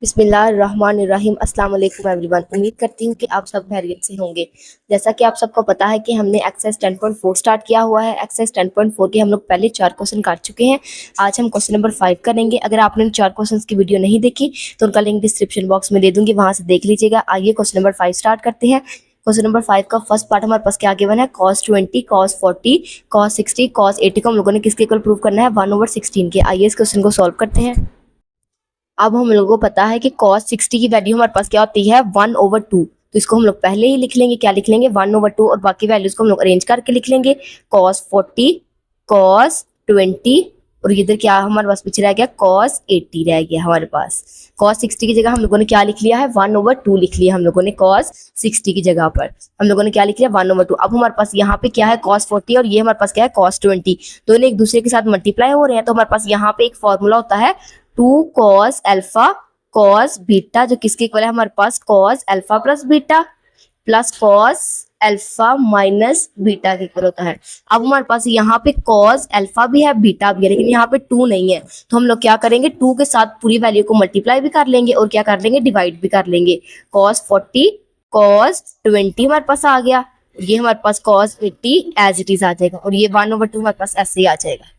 बिस्मिल्लाहिर्रहमानिर्रहीम अस्सलाम वालेकुम एवरीवन। उम्मीद करती हूँ कि आप सब खैरियत से होंगे। जैसा कि आप सबको पता है कि हमने एक्सरसाइज 10.4 स्टार्ट किया हुआ है। एक्सरसाइज 10.4 के हम लोग पहले 4 क्वेश्चन कर चुके हैं। आज हम क्वेश्चन नंबर 5 करेंगे। अगर आपने इन 4 क्वेश्चन की वीडियो नहीं देखी तो उनका लिंक डिस्क्रिप्शन बॉक्स में दे दूंगी, वहां से देख लीजिएगा। आइए क्वेश्चन नंबर 5 स्टार्ट करते हैं। क्वेश्चन नंबर 5 का फर्स्ट पार्ट हमारे पास क्या गिवन है, cos 20, cos 40, cos 60, cos 80 को हम लोगों ने किसके इक्वल प्रूव करना है, 1/16 के। आइए इस क्वेश्चन को सॉल्व करते हैं। अब हम लोगों को पता है कि cos 60 की वैल्यू हमारे पास क्या होती है, 1/2। तो इसको हम लोग पहले ही लिख लेंगे, क्या लिख लेंगे, 1/2, और बाकी वैल्यूज को हम लोग अरेंज करके लिख लेंगे। cos 40, cos 20, और इधर क्या हमारे पास पीछे रह गया, cos 80 रह गया हमारे पास। cos 60 की जगह हम लोगों ने क्या लिख लिया है, 1/2 लिख लिया हम लोगों ने। cos 60 की जगह पर हम लोगों ने क्या लिख लिया, 1/2। अब हमारे पास यहाँ पे क्या है, cos 40, और ये हमारे पास क्या है, cos 20। दोनों एक दूसरे के साथ मल्टीप्लाई हो रहे हैं, तो हमारे पास यहाँ पे एक फॉर्मूला होता है 2 cos अल्फा cos बीटा, जो किसके इक्वल है हमारे पास, cos alpha plus beta plus cos alpha minus beta के इक्वल होता है। अब हमारे पास यहाँ पे cos अल्फा भी है, बीटा भी है, लेकिन यहाँ पे 2 नहीं है, तो हम लोग क्या करेंगे, 2 के साथ पूरी वैल्यू को मल्टीप्लाई भी कर लेंगे और क्या कर लेंगे, डिवाइड भी कर लेंगे। cos 40 cos 20 हमारे पास आ गया, ये हमारे पास cos 80 एज इट इज आ जाएगा, और ये 1/2 हमारे पास ऐसे ही आ जाएगा।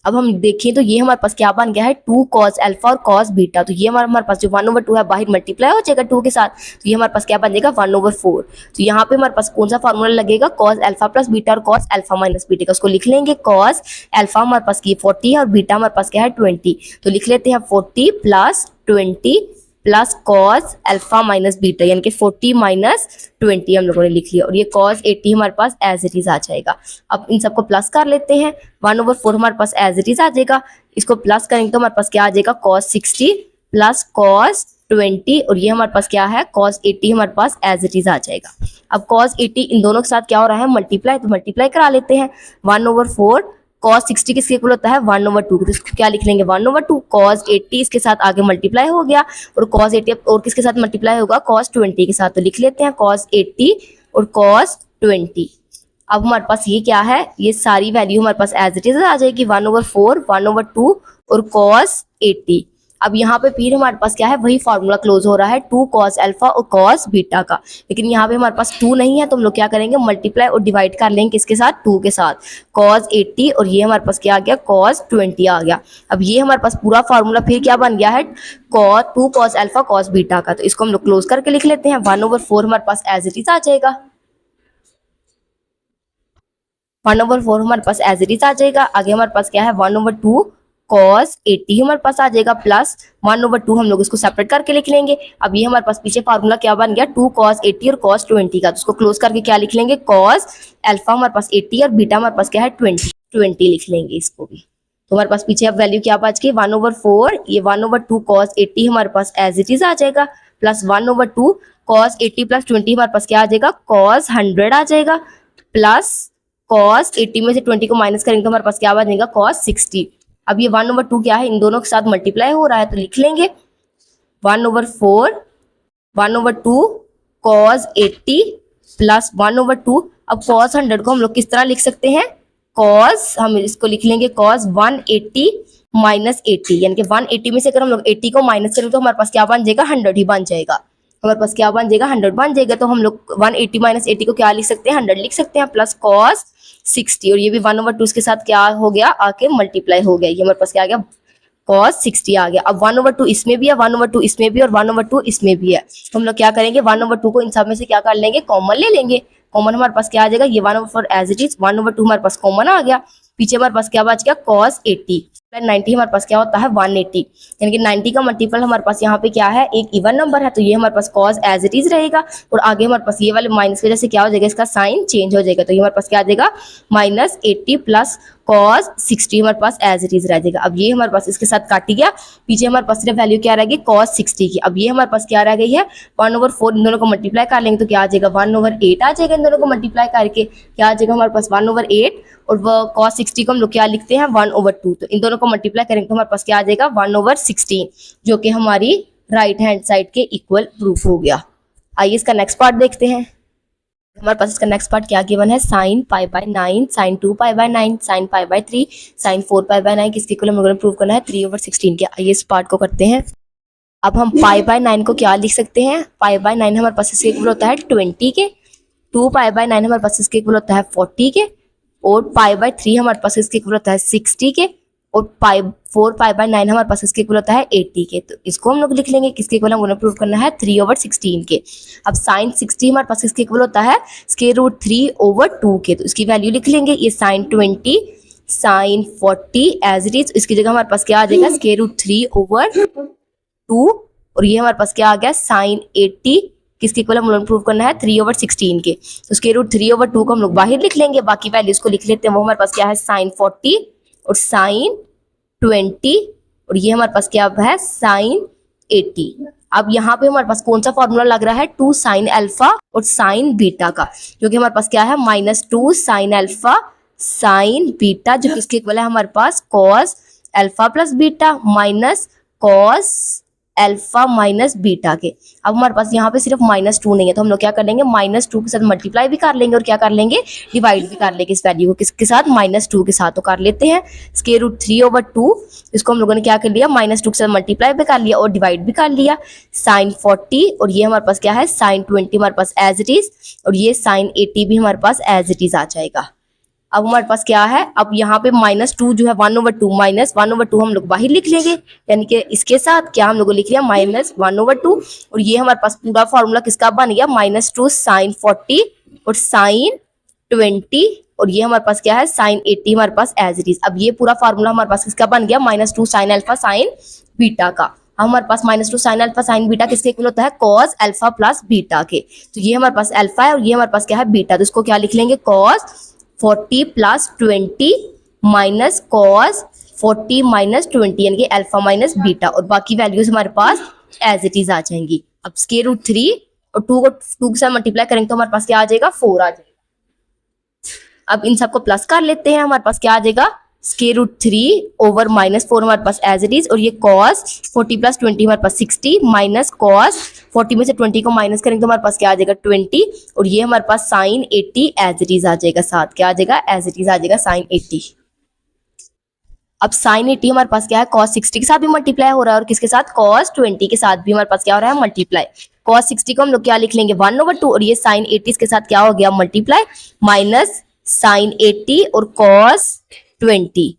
अब हम देखें तो ये हमारे पास क्या बन गया है, 2 cos अल्फा और cos बीटा। तो ये हमारे पास जो 1/2 है बाहर मल्टीप्लाई हो जाएगा 2 के साथ, तो ये हमारे पास क्या बन जाएगा, 1/4। तो यहाँ पे हमारे पास कौन सा फॉर्मूला लगेगा, cos अल्फा प्लस बीटा और cos अल्फा माइनस बीटा का। उसको लिख लेंगे, cos अल्फा हमारे पास की 40 है और बीटा हमारे पास क्या है, 20। तो लिख लेते हैं 40 plus 20 plus cos alpha minus beta, यानी कि 40 माइनस 20 हम लोगों ने लिख लिया, और ये cos 80 हमारे पास एज इट इज आ जाएगा। अब इन सबको प्लस कर लेते हैं, 1/4 हमारे पास एज इट इज आ जाएगा। इसको प्लस करेंगे तो हमारे पास क्या आ जाएगा, cos 60 प्लस cos 20, और ये हमारे पास क्या है, cos 80 हमारे पास एज इट इज आ जाएगा। अब cos 80 इन दोनों के साथ क्या हो रहा है, मल्टीप्लाई, तो मल्टीप्लाई करा लेते हैं। 1/4 cos 60 किसके इक्वल होता है, 1/2, तो इसको क्या लिख लेंगे, 1/2। cos 80 इसके साथ आगे मल्टीप्लाई हो गया, और cos 80 और किसके साथ मल्टीप्लाई होगा, cos 20 के साथ। तो लिख लेते हैं cos 80 और cos 20। अब हमारे पास ये क्या है, ये सारी वैल्यू हमारे पास एज इट इज आ जाएगी, 1/4 1/2 और cos 80। अब यहाँ पे फिर हमारे पास क्या है, वही फॉर्मूला क्लोज हो रहा है, 2 cos अल्फा और cos बीटा का, लेकिन यहाँ पे हमारे पास 2 नहीं है, तो हम लोग क्या करेंगे, मल्टीप्लाई और डिवाइड कर लेंगे किसके साथ, 2 के साथ। cos 80 और ये हमारे पास क्या आ गया, cos 20 आ गया। अब ये हमारे पास पूरा फॉर्मूला फिर क्या बन गया है, 2 cos अल्फा cos बीटा का। तो इसको हम लोग क्लोज करके लिख लेते हैं, 1/4 हमारे पास एज इट इज आ जाएगा। 1/4 हमारे पास एज इट इज आ जाएगा। आगे हमारे पास क्या है, 1/2 cos 80 हमारे पास आ जाएगा, प्लस 1/2 हम लोग इसको सेपरेट करके लिख लेंगे। अब ये हमारे पास पीछे फार्मूला क्या बन गया, 2 cos 80 और cos 20 का। तो उसको क्लोज करके क्या लिख लेंगे, cos अल्फा हमारे पास 80 और बीटा हमारे पास क्या है, 20 लिख लेंगे इसको भी। तो हमारे पास पीछे अब वैल्यू क्या बच गई, 1/4, ये 1/2 cos 80 हमारे पास एज इट इज आ जाएगा, प्लस 1/2 cos 80 प्लस 20 हमारे पास क्या आ जाएगा, cos 100 आ जाएगा, प्लस cos 80 में से 20 को माइनस करेंगे तो हमारे पास क्या बनेगा, cos 60। अब ये 1/2 क्या है, इन दोनों के साथ मल्टीप्लाई हो रहा है, तो लिख लेंगे 1/4 1/2 cos 80 प्लस 1/2। अब cos 100 को हम लोग किस तरह लिख सकते हैं, हम इसको लिख लेंगे cos 180 माइनस 80, यानी कि 180 में से अगर हम लोग 80 को माइनस करें तो हमारे पास क्या बन जाएगा, 100 ही बन जाएगा। हमारे पास क्या बन जाएगा, 100 बन जाएगा। तो हम लोग 180 माइनस 80 को क्या लिख सकते हैं, 100 लिख सकते हैं, प्लस cos 60, और ये भी 1/2 के साथ क्या हो गया, आके मल्टीप्लाई हो गया, ये हमारे पास क्या आ गया, cos 60 आ गया। अब 1/2 इसमें भी है, 1/2 इसमें भी और 1/2 इसमें भी है, तो हम लोग क्या करेंगे, 1/2 को इन सब में से क्या कर लेंगे, कॉमन ले लेंगे। कॉमन हमारे पास क्या आ जाएगा, ये 1/4 एज इट इज, 1/2 हमारे पास कॉमन आ गया। पीछे हमारे पास क्या बच गया, cos 80 90 हमारे पास क्या होता है, 180, यानी कि 90 का मल्टीपल हमारे पास यहाँ पे क्या है, एक इवन नंबर है, तो ये हमारे पास cos एज इट इज रहेगा, और आगे हमारे पास ये वाले माइनस की वजह से क्या हो जाएगा, इसका साइन चेंज हो जाएगा, तो ये हमारे पास क्या आ जाएगा, -80 प्लस cos 60 हमारे पास एज इट इज रह जाएगा। अब ये हमारे पास इसके साथ काट गया, पीछे हमारे पास सिर्फ वैल्यू क्या रह गई, cos 60 की। अब ये हमारे पास क्या रह गई है, 1/4, इन दोनों को मल्टीप्लाई कर लेंगे तो क्या आ जाएगा, 1/8 आ जाएगा। इन दोनों को मल्टीप्लाई करके क्या आ जाएगा हमारे पास, 1/8, और वो cos 60 को हम लोग क्या लिखते हैं, 1/2। तो इन दोनों को मल्टीप्लाई करेंगे तो हमारे पास क्या आ जाएगा, 1/16, जो कि हमारी राइट हैंड साइड के इक्वल प्रूफ हो गया। आइए इसका नेक्स्ट पार्ट देखते हैं। हमारे पास इसका नेक्स्ट पार्ट क्या गिवन है, sine pi by 9, sine 2 pi by 9, sine pi by 3, sine 4 pi by 9 किसके इक्वल हम लोगों ने प्रूव करना है 3/16 के। आइए इस पार्ट को करते हैं। अब हम पाई बाय 9 को क्या लिख सकते हैं, पाई बाय 9 हमारे पास इसके इक्वल होता है 20 के, 2 पाई बाय 9 हमारे पास इसके इक्वल होता है 40 के, और पाई बाय 3 हमारे पास इसके इक्वल होता है 60 के, और 4 पाई बाय 9 हमारे पास इसके इक्वल होता है 80 के। तो इसको हम लोग लिख लेंगे किसके इक्वल, हमको प्रूव करना है 3/16 के। अब साइन 60 हमारे पास इसके इक्वल होता है √3/2 के, तो इसकी वैल्यू लिख लेंगे। ये sine 20, sine 40 as it is, इसकी जगह हमारे पास क्या आ जाएगा √3/2, और ये हमारे पास क्या आ गया साइन 80 किसके इक्वल हम लोग प्रूव करना है 3/16 के। तो उसके √3/2 को हम लोग बाहर लिख लेंगे, बाकी वैल्यूज को लिख लेते हैं। वो हमारे पास क्या है साइन 40 और साइन 20, और ये हमारे पास क्या है साइन 80। अब यहाँ पे हमारे पास कौन सा फॉर्मूला लग रहा है, 2 साइन अल्फा और साइन बीटा का, क्योंकि हमारे पास क्या है -2 साइन अल्फा साइन बीटा, जो किसके इक्वल है हमारे पास cos alpha plus beta minus cos alpha minus beta के। अब हमारे पास यहाँ पे सिर्फ -2 नहीं है, तो हम लोग क्या कर लेंगे -2 के साथ मल्टीप्लाई भी कर लेंगे और क्या कर लेंगे डिवाइड भी कर लेंगे इस वैल्यू को किसके साथ -2 के साथ। तो कर लेते हैं √3/2, इसको हम लोगों ने क्या कर लिया -2 के साथ मल्टीप्लाई भी कर लिया और डिवाइड भी कर लिया। साइन 40 और ये हमारे पास क्या है साइन 20 हमारे पास एज इट इज, और ये साइन 80 भी हमारे पास एज इट इज आ जाएगा। अब हमारे पास क्या है, अब यहाँ पे -2 जो है 1/2 -1/2 हम लोग बाहर लिख लेंगे, यानी कि इसके साथ क्या हम लोग लिख लिया -1/2, और ये हमारे पास पूरा फॉर्मूला किसका बन गया -2 साइन 40 और साइन 20, और ये हमारे पास क्या है साइन 80 हमारे पास एज इट इज। अब ये पूरा फॉर्मूला हमारे पास किसका बन गया -2 साइन अल्फा साइन बीटा का। हमारे पास -2 साइन अल्फा साइन बीटा किसके इक्वल होता है कॉस अल्फा प्लस बीटा के। तो ये हमारे पास अल्फा है और ये हमारे पास क्या है बीटा, तो इसको क्या लिख लेंगे कॉस 40 + 20 माइनस कॉस 40 - 20 यानी कि अल्फा माइनस बीटा, और बाकी वैल्यूज हमारे पास एज इट इज आ जाएंगी। अब √3 और 2 को 2 के साथ मल्टीप्लाई करेंगे तो हमारे पास क्या आ जाएगा 4 आ जाएगा। अब इन सबको प्लस कर लेते हैं, हमारे पास क्या आ जाएगा √3/-4 हमारे पास एज इट इज, और ये cos 40 + 20 हमारे पास 60 माइनस cos 40 में से 20 को माइनस करेंगे तो हमारे पास क्या आ जाएगा 20, और ये हमारे पास साइन 80 एज इट इज आ जाएगा साथ, क्या आ जाएगा एज इट इज आ जाएगा साइन 80। अब साइन 80 हमारे पास क्या है cos 60 के साथ भी मल्टीप्लाई हो रहा है और किसके साथ cos 20 के साथ भी हमारे पास क्या हो रहा है मल्टीप्लाई। cos 60 को हम लोग क्या लिख लेंगे 1/2, और ये साइन 80 के साथ क्या हो गया मल्टीप्लाई माइनस साइन 80 और cos 20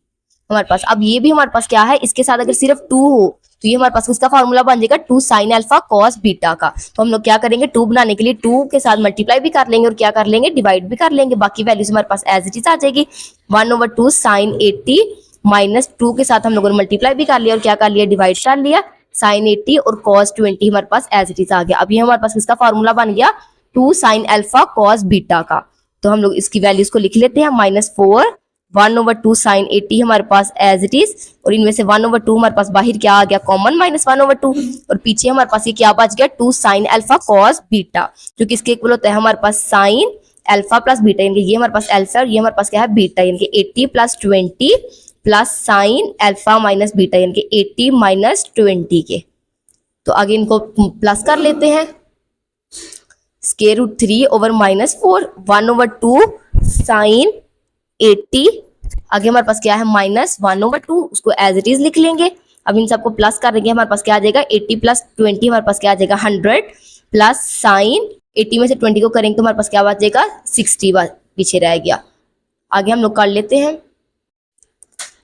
हमारे पास। अब ये भी हमारे पास क्या है, इसके साथ अगर सिर्फ 2 हो तो ये हमारे पास उसका फॉर्मूला बन जाएगा 2 साइन अल्फा cos बीटा का। तो हम लोग क्या करेंगे 2 बनाने के लिए 2 के साथ मल्टीप्लाई भी कर लेंगे और क्या कर लेंगे डिवाइड भी कर लेंगे, बाकी वैल्यूज हमारे पास एज इट इज आ जाएगी। 1/2 साइन 80 माइनस 2 के साथ हम लोगों ने मल्टीप्लाई भी कर लिया और क्या कर लिया डिवाइड कर लिया, साइन 80 और cos 20 हमारे पास एज इट इज आ गया। अब ये हमारे पास इसका फॉर्मूला बन गया 2 साइन अल्फा cos बीटा का। तो हम लोग इसकी वैल्यूज को लिख लेते हैं -4 1/2 साइन 80 हमारे पास एज इट इज, और इनमें से 1/2 हमारे पास बाहर क्या आ गया कॉमन -1/2, और पीछे हमारे पास ये क्या बच गया 2 साइन अल्फा cos बीटा, जो किसके इक्वल होता है हमारे पास साइन अल्फा प्लस बीटा, यानी कि ये हमारे पास अल्फा और ये हमारे पास क्या है बीटा, यानी कि 80 + 20 plus sine alpha minus beta, यानी कि 80 - 20 के। तो आगे इनको प्लस कर लेते हैं, √3/-4 1/2 साइन 80, आगे हमारे पास क्या है -1/2, उसको एज इट इज लिख लेंगे। अब इन सबको प्लस कर देंगे, हमारे पास क्या आ जाएगा 80 + 20 हमारे पास क्या आ जाएगा 100 प्लस साइन 80 में से 20 को करेंगे तो हमारे पास क्या आ जाएगा 60 पीछे रह गया। आगे हम लोग कर लेते हैं।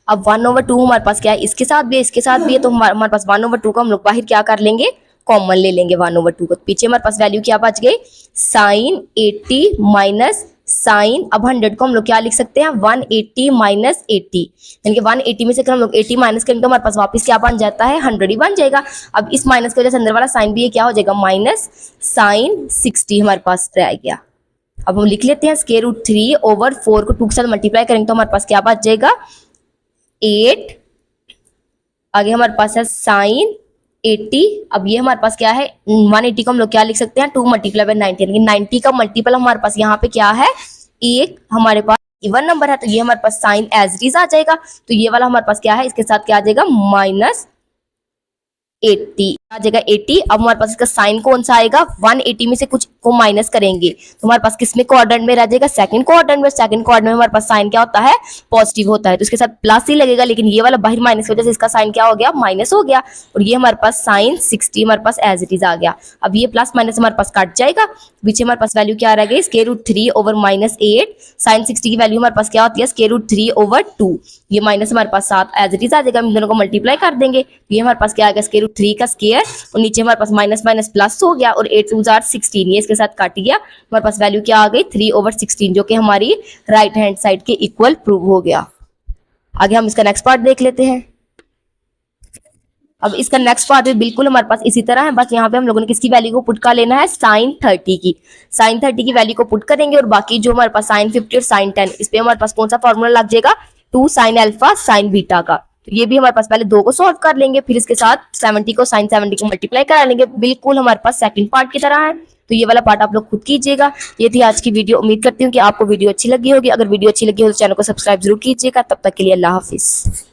अब 1/2 हमारे पास क्या है इसके साथ भी इसके साथ भी है, तो हमारे पास 1/2 को हम लोग बाहर क्या कर लेंगे कॉमन ले लेंगे 1/2 को, पीछे हमारे पास वैल्यू क्या बच गई साइन 80 माइनस साइन, अब 100 को हम लोग क्या लिख सकते हैं 180 - 80, यानी कि 180 में से अगर हम लोग 80 माइनस करेंगे तो हमारे पास वापस क्या बन जाता है 100 ही बन जाएगा। अब इस माइनस की वजह से अंदर वाला साइन भी ये क्या हो जाएगा माइनस साइन 60 हमारे पास रह गया। अब हम लिख लेते हैं √3/4 को 2 के साथ मल्टीप्लाई करेंगे तो हमारे पास क्या बच जाएगा 8, आगे हमारे पास है साइन 80, अब ये हमारे पास क्या है 180 को हम लोग क्या लिख सकते हैं 2 × 90, यानी कि 90 का मल्टीपल हमारे पास यहाँ पे क्या है 1, हमारे पास इवन नंबर है तो ये हमारे पास साइन एज इट इज आ जाएगा। तो ये वाला हमारे पास क्या है इसके साथ क्या आ जाएगा -80 आ जाएगा 80। अब हमारे पास इसका साइन कौन सा आएगा 180 में से कुछ को माइनस करेंगे तो हमारे पास किसमें क्वाड्रेंट में रह जाएगा, सेकंड क्वाड्रेंट में। सेकंड क्वाड्रेंट में हमारे पास साइन क्या होता है, पॉजिटिव होता है, तो इसके साथ प्लस ही लगेगा, लेकिन ये वाला बाहर माइनस की वजह से इसका साइन क्या हो गया, माइनस हो गया, और ये हमारे पास साइन 60 हमारे पास एज इट इज आ गया। अब ये प्लस माइनस हमारे पास कट जाएगा, पीछे हमारे पास वैल्यू क्या रह गई, square root 3 over minus 8। Sine 60 की वैल्यू हमारे पास क्या होती है, स्क्वायर रूट 3 ओवर 2। ये माइनस हमारे पास 7 एज इट इज आ जाएगा, हम दोनों को मल्टीप्लाई कर देंगे, ये हमारे पास क्या आएगा, स्क्वायर रूट 3 का स्क्वायर, और नीचे हमारे पास माइनस माइनस प्लस हो गया, और 8 2 16, ये इसके साथ काट गया, हमारे पास वैल्यू क्या आ गई, 3 ओवर 16, जो कि हमारी राइट हैंड साइड के इक्वल प्रूव हो गया। आगे हम इसका नेक्स्ट पार्ट देख लेते हैं। अब इसका नेक्स्ट पार्ट भी बिल्कुल हमारे पास इसी तरह है, बस यहाँ पे हम लोगों ने किसकी वैल्यू को पुट कर लेना है, साइन 30 की। साइन 30 की वैल्यू को पुट करेंगे, और बाकी जो हमारे पास साइन 50 और साइन 10, इस पे हमारे पास कौन सा फॉर्मूला लग जाएगा, 2 साइन अल्फा साइन बीटा का। तो ये भी हमारे पास पहले 2 को सॉल्व कर लेंगे, फिर इसके साथ 70 को साइन 70 को मल्टीप्लाई करा लेंगे, बिल्कुल हमारे पास सेकंड पार्ट की तरह है। तो ये वाला पार्ट आप लोग खुद कीजिएगा। ये थी आज की वीडियो, उम्मीद करती हूँ कि आपको वीडियो अच्छी लगी होगी। अगर वीडियो अच्छी लगी हो तो चैनल को सब्सक्राइब जरूर कीजिएगा। तब तक के लिए अल्लाह हाफिज।